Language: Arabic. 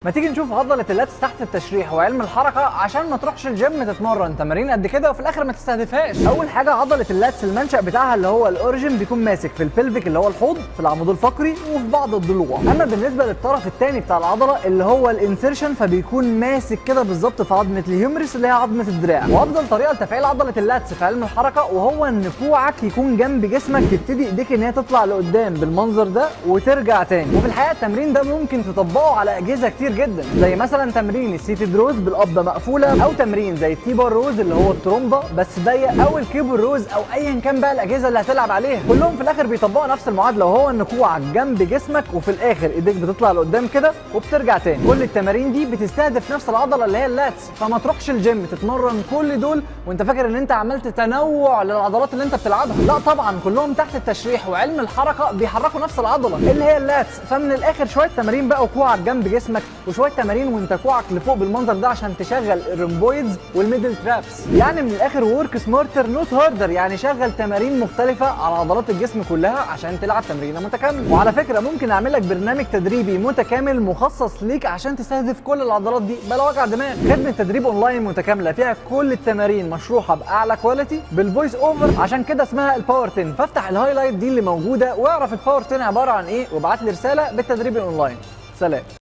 ما تيجي نشوف عضله اللاتس تحت التشريح وعلم الحركه عشان ما تروحش الجيم تتمرن تمارين قد كده وفي الاخر ما تستهدفهاش. اول حاجه عضله اللاتس المنشأ بتاعها اللي هو الاوريجن بيكون ماسك في البلفيك اللي هو الحوض، في العمود الفقري وفي بعض الضلوع. اما بالنسبه للطرف الثاني بتاع العضله اللي هو الانسيرشن فبيكون ماسك كده بالظبط في عظمه الهيومرس اللي هي عظمه الدراع. وافضل طريقه لتفعيل عضله اللاتس في علم الحركه وهو ان كوعك يكون جنب جسمك، تبتدي ايديك ان هي تطلع لقدام بالمنظر ده وترجع تاني. وفي الحقيقه التمرين ده ممكن تطبقه على اجهزه كتير جدا، زي مثلا تمرين السيتد روز بالقبضه مقفوله، او تمرين زي التيبر روز اللي هو الترومبه بس ضيق، او الكيبل روز، او ايا كان بقى الاجهزه اللي هتلعب عليها. كلهم في الاخر بيطبقوا نفس المعادله، وهو ان كوعك جنب جسمك وفي الاخر ايديك بتطلع لقدام كده وبترجع تاني. كل التمارين دي بتستهدف نفس العضله اللي هي اللاتس، فما تروحش الجيم تتمرن كل دول وانت فاكر ان انت عملت تنوع للعضلات اللي انت بتلعبها. لا طبعا، كلهم تحت التشريح وعلم الحركه بيحركوا نفس العضله اللي هي اللاتس. فمن الاخر شويه تمارين بقى وكوعك جنب جسمك، وشويه تمارين وانت كوعك لفوق بالمنظر ده عشان تشغل الرمبويدز والميدل ترابس. يعني من الاخر ورك سمارتر نوت هاردر، يعني شغل تمارين مختلفه على عضلات الجسم كلها عشان تلعب تمرينه متكامله. وعلى فكره ممكن اعمل لك برنامج تدريبي متكامل مخصص ليك عشان تستهدف كل العضلات دي بلا وجع دماغ. خدمه تدريب اونلاين متكامله فيها كل التمارين مشروحه باعلى كواليتي بالفويس اوفر، عشان كده اسمها الباور 10. فافتح الهايلايت دي اللي موجوده واعرف الباور 10 عباره عن ايه، وابعت لي رساله بالتدريب الاونلاين. سلام.